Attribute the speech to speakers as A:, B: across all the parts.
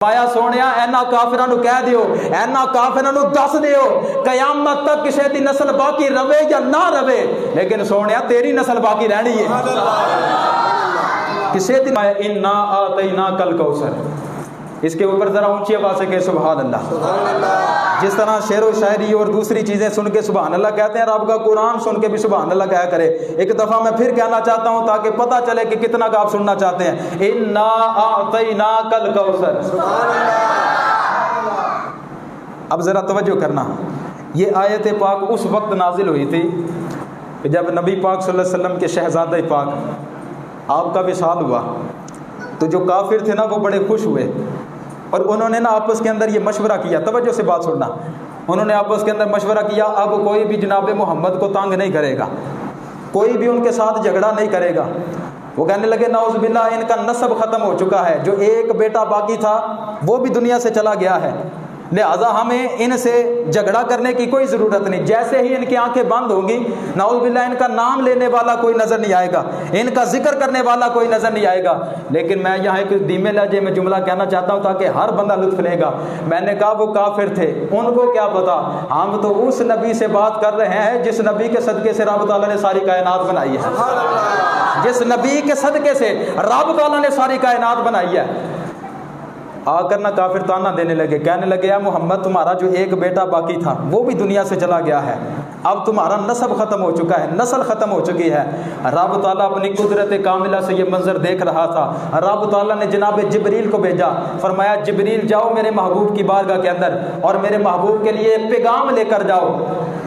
A: माया सोने एना काफिरां नूं कह दिओ, एना काफिरां नूं दस दिओ कयामत तक किसी दी नस्ल बाकी रवे या ना रवे, लेकिन सोने तेरी नस्ल बाकी रहनी है। किसी दी इन्ना आतैना कल कौसर, इसके ऊपर जरा ऊंची आवाज से कहे सुभान अल्लाह। जिस तरह शेर व शायरी और दूसरी चीजें सुन के सुभान अल्लाह कहते हैं, रब का कुरान सुन के भी सुभान अल्लाह कहा करे। एक दफा मैं फिर कहना चाहता हूं ताकि पता चले कि कितना का आप सुनना चाहते हैं। इन्ना आतैना कल कौसर। अब जरा तवज्जो करना, ये आयत पाक उस वक्त नाजिल हुई थी जब नबी पाक सल्लल्लाहु अलैहि वसल्लम के शहजादे पाक आपका विसाल हुआ, तो जो काफिर थे ना वो बड़े खुश हुए और उन्होंने ना आपस के अंदर ये मशवरा किया। तवज्जो से बात सुनना, उन्होंने आपस के अंदर मशवरा किया, अब कोई भी जनाब मोहम्मद को तंग नहीं करेगा, कोई भी उनके साथ झगड़ा नहीं करेगा। वो कहने लगे नाउज़ बिल्लाह, इनका नस्ब खत्म हो चुका है, जो एक बेटा बाकी था वो भी दुनिया से चला गया है, लिहाजा हमें इनसे झगड़ा करने की कोई ज़रूरत नहीं। जैसे ही इनकी आंखें बंद होंगी, नाउज़ बिल्लाह, इनका नाम लेने वाला कोई नज़र नहीं आएगा, इनका जिक्र करने वाला कोई नज़र नहीं आएगा। लेकिन मैं यहाँ एक धीमे लहजे में जुमला कहना चाहता हूँ ताकि हर बंदा लुत्फ लेगा। मैंने कहा वो काफिर थे, उनको क्या पता, हम तो उस नबी से बात कर रहे हैं जिस नबी के सदके से रब तआला ने सारी कायनात बनाई है, जिस नबी के सदके से रब तआला ने सारी कायनात बनाई है। आकर ना काफिर ताना देने लगे, कहने लगे या मोहम्मद, तुम्हारा जो एक बेटा बाकी था वो भी दुनिया से चला गया है, अब तुम्हारा नस्ब खत्म हो चुका है, नस्ल खत्म हो चुकी है। रब ताला अपनी कुदरत कामिला से ये मंजर देख रहा था। रब ताला ने जनाब जिब्रील को भेजा, फरमाया जिब्रील जाओ मेरे महबूब की बारगाह के अंदर और मेरे महबूब के लिए पैगाम लेकर जाओ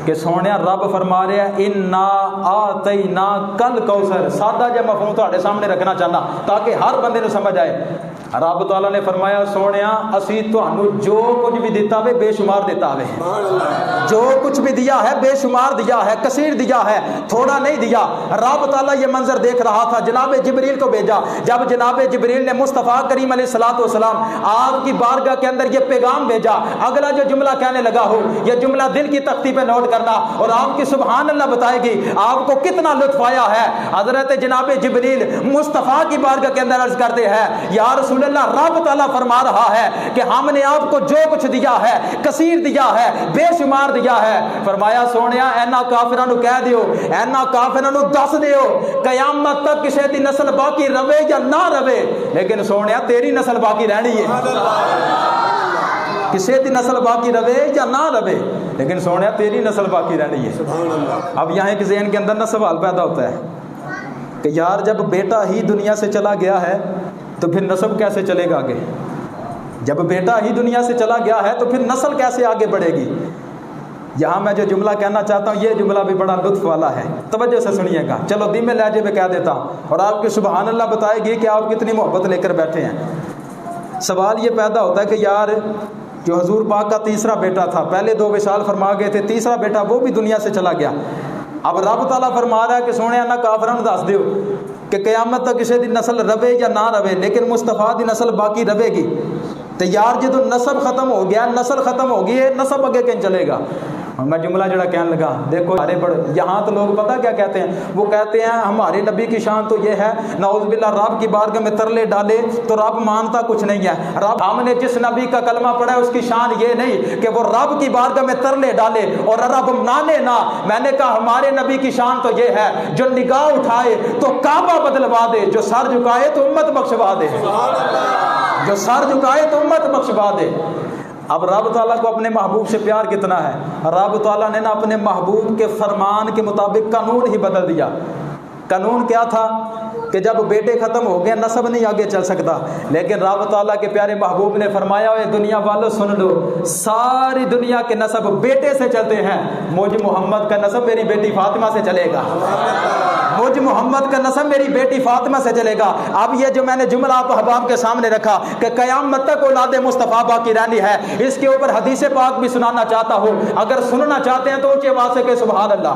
A: कि सोने रब फरमा रहे हैं इन्ना आतैना कल कौसर। सादा जब मफहूम तुहाडे सामने रखना चाहना ताकि हर बंदे को समझ आए। रब ताला ने फरमाया सोने असी तुहानू जो कुछ भी दिता वे बेशुमार दिता वे, जो कुछ भी दिया है बेशुमार दिया है, कसीर दिया है, थोड़ा नहीं दिया। रब ताला ये मंजर देख रहा था, जनाब जिब्रील को भेजा। जब जनाब जिब्रील ने मुस्तफ़ा करीम अलैहिस्सलाम आपकी बारगाह के अंदर ये पैगाम भेजा, अगला जो जुमला कहने लगा हो ये जुमला दिल की तख्ती पे नोट करना और आपकी सुभान अल्लाह बताएगी आपको कितना लुत्फ आया है। हजरत जनाब जिब्रील मुस्तफ़ा की बारगाह के अंदर अर्ज करते हैं या रसूल अल्लाह, रब ताला फरमा रहा है कि हमने आपको जो कुछ दिया है कसीर दिया है, बेशुमार दिया है। फरमाया सोनिया एना काफिरां नूं कह दिओ, एना काफिरां नूं दस दिओ कयामत तक किसी दी नस्ल बाकी रवे या ना रवे, लेकिन सोनिया तेरी नस्ल बाकी रहनी है। किसी दी नस्ल बाकी रवे या ना रवे, लेकिन सोनिया तेरी नस्ल बाकी रहनी है। अब यहाँ एक ज़हन के अंदर ना सवाल पैदा होता है कि यार जब बेटा ही दुनिया से चला गया है तो फिर नस्ब कैसे चलेगा आगे? जब बेटा ही दुनिया से चला गया है तो फिर नस्ल कैसे आगे बढ़ेगी? यहाँ मैं जो जुमला कहना चाहता हूँ ये जुमला भी बड़ा लुत्फ वाला है, तवज्जो से सुनिएगा। चलो धीमे लहजे में कह देता हूँ और आपकी सुभान अल्लाह बताएगी कि आप कितनी मोहब्बत लेकर बैठे हैं। सवाल ये पैदा होता है कि यार जो हजूर पाक का तीसरा बेटा था, पहले दो विशाल फरमा गए थे, तीसरा बेटा वो भी दुनिया से चला गया। अब रब ताला फरमा रहा है कि सोने ना काफिरां नूं दस दिओ कि क़यामत तक किसी दी नस्ल रवे या ना रवे, लेकिन मुस्तफ़ा दी नस्ल बाकी रवेगी। तो यार जो तो नस्ब खत्म हो गया, नस्ल खत्म हो गई है, नस्ब आगे कहीं चलेगा? मैं जुमला जड़ा कहने लगा, देखो अरे बड़े यहाँ तो लोग पता क्या कहते हैं, वो कहते हैं हमारे नबी की शान तो ये है नाउज़ बिल्लाह रब की बारगाह में तरले डाले तो रब मानता कुछ नहीं है। रब हमने जिस नबी का कलमा पढ़ा है उसकी शान ये नहीं कि वो रब की बारगाह में तरले डाले और रब माने ना। मैंने कहा हमारे नबी की शान तो ये है जो निगाह उठाए तो काबा बदलवा दे, जो सर झुकाए तो उम्मत बख्शवा दे, जो सर झुकाए तो उम्मत बख्शवा दे। अब रब ताला को अपने महबूब से प्यार कितना है, रब ताला ने ना अपने महबूब के फरमान के मुताबिक कानून ही बदल दिया। कानून क्या था कि जब बेटे खत्म हो गए नस्ब नहीं आगे चल सकता, लेकिन रब ताला के प्यारे महबूब ने फरमाया ओए दुनिया वालों सुन लो, सारी दुनिया के नस्ब बेटे से चलते हैं, मुझ मोहम्मद का नस्ब मेरी बेटी फातिमा से चलेगा, मुझ मोहम्मद का नस्ब मेरी बेटी फातिमा से चलेगा। अब ये जो मैंने जुमला आप अहबाब के सामने रखा कि क़यामत तक औलाद मुस्तफ़ा बाकी रहनी है, इसके ऊपर हदीस पाक भी सुनाना चाहता हूँ। अगर सुनना चाहते हैं तो ऊंची आवाज़ से कहे सुभान अल्लाह।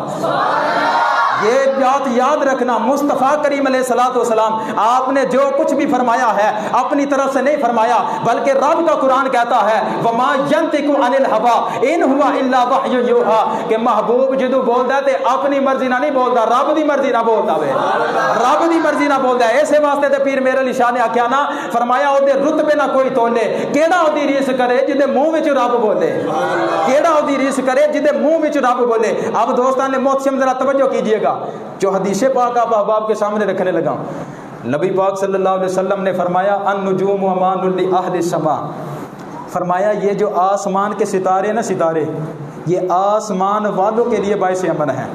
A: یہ بات یاد رکھنا، مصطفیٰ کریم علیہ الصلوۃ والسلام آپ نے جو کچھ بھی فرمایا ہے اپنی طرف سے نہیں فرمایا، بلکہ رب کا قرآن کہتا ہے وما ينطق عن الهوى ان هو الا وحی یوحى کہ محبوب جدو بولدا ہے تے اپنی مرضی نہ نہیں بولدا، رب دی مرضی نہ بولدا وے، رب دی مرضی نہ بولدا ہے۔ اسے واسطے تے پیر میرے علی شاہ نے آکھیا نا، فرمایا او دے رتبے نہ کوئی تولے، کیڑا او دی ریس کرے جدے منہ وچ رب بولے، کیڑا او دی ریس کرے جدے منہ وچ رب بولے۔ اب دوستان نے محتشم ذرا توجہ کیجئے گا، جو حدیث پاک آپ احباب کے سامنے رکھنے لگا ہوں، نبی پاک صلی اللہ علیہ وسلم نے فرمایا النجوم امان لأہل السماء، فرمایا یہ جو آسمان کے ستارے نا، ستارے یہ آسمان والوں کے لیے باعث امن ہیں،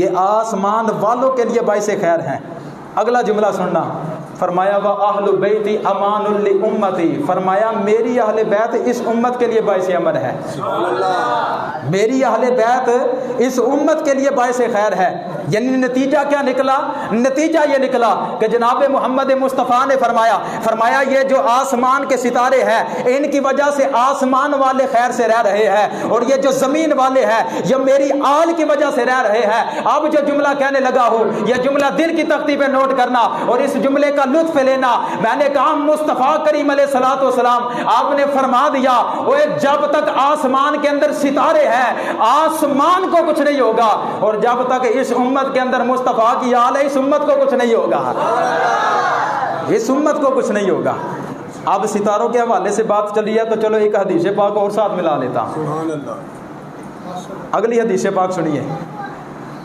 A: یہ آسمان والوں کے لیے باعث خیر ہیں۔ اگلا جملہ سننا، فرمایا وَأَهْلُ بَيْتِ أَمَانٌ لِأُمَّتِي، فرمایا میری اہل بیت اس امت کے لیے باعث امن ہے، میری اہل بیت اس امت کے لیے باعث خیر ہے۔ یعنی نتیجہ کیا نکلا؟ نتیجہ یہ نکلا کہ جناب محمد مصطفیٰ نے فرمایا یہ جو آسمان کے ستارے ہیں ان کی وجہ سے آسمان والے خیر سے رہ رہے ہیں، اور یہ جو زمین والے ہیں یہ میری آل کی وجہ سے رہ رہے ہیں۔ اب جو جملہ کہنے لگا ہوں یہ جملہ دل کی تختی پہ نوٹ کرنا اور اس جملے کا لطف لینا۔ میں نے کہا مصطفیٰ کریم علیہ الصلوۃ والسلام آپ نے فرما دیا وہ جب تک آسمان کے اندر ستارے ہیں آسمان کو کچھ نہیں ہوگا، اور جب تک اس امت کے اندر مصطفیٰ کی آل ہے اس امت کو کچھ نہیں ہوگا، اس امت کو کچھ نہیں ہوگا۔ اب ستاروں کے حوالے سے بات چلی ہے تو چلو ایک حدیث پاک اور ساتھ ملا لیتا ہوں۔ اگلی حدیث پاک سنیے،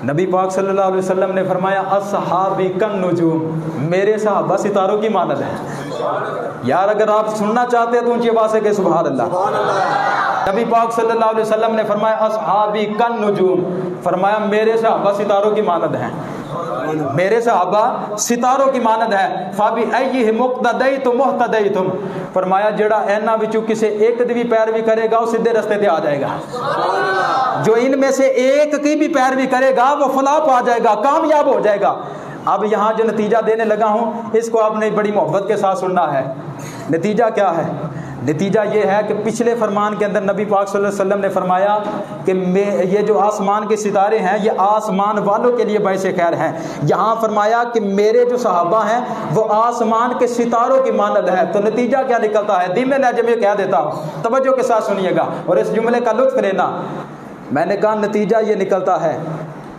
A: نبی پاک صلی اللہ علیہ وسلم نے فرمایا اصحابی کالنجوم، میرے صحابہ ستاروں کی مانند ہیں۔ یار اگر آپ سننا چاہتے ہیں تو اونچی آواز سے کہ سبحان اللہ۔ نبی پاک صلی اللہ علیہ وسلم نے فرمایا اصحابی کالنجوم، فرمایا میرے صحابہ ستاروں کی مانند ہیں، میرے صحابہ ستاروں کی مانند ہے۔ فَبِأَيِّهِمْ اقْتَدَيْتُمْ مُهْتَدَيْتُمْ، فرمایا جڑا اینا وچوں کسے ایک دی بھی پیروی کرے گا وہ سیدھے رستے تے آ جائے گا، جو ان میں سے ایک کی بھی پیروی کرے گا وہ فلاح پا جائے گا، کامیاب ہو جائے گا۔ اب یہاں جو نتیجہ دینے لگا ہوں اس کو آپ نے بڑی محبت کے ساتھ سننا ہے۔ نتیجہ کیا ہے؟ نتیجہ یہ ہے کہ پچھلے فرمان کے اندر نبی پاک صلی اللہ علیہ وسلم نے فرمایا کہ یہ جو آسمان کے ستارے ہیں یہ آسمان والوں کے لیے باعث خیر ہیں۔ یہاں فرمایا کہ میرے جو صحابہ ہیں وہ آسمان کے ستاروں کی مانند ہے۔ تو نتیجہ کیا نکلتا ہے؟ دھیمے لہجے میں کہہ دیتا ہوں، توجہ کے ساتھ سنیے گا اور اس جملے کا لطف لینا۔ میں نے کہا نتیجہ یہ نکلتا ہے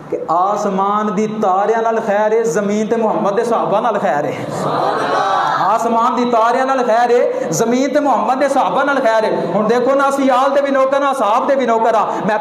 A: کہ آسمان دی تاریاں نال خیر ہے، زمین تے محمد دے صحابہ نال خیر ہے۔ آسمان دی تاریاں نال خیر ہے، زمین تے محمد دے صحابہ نال خیر ہے۔ ہن دیکھو نا اسی آل دے بھی نوکر ہاں، صحاب دے بھی نوکر ہاں۔ میں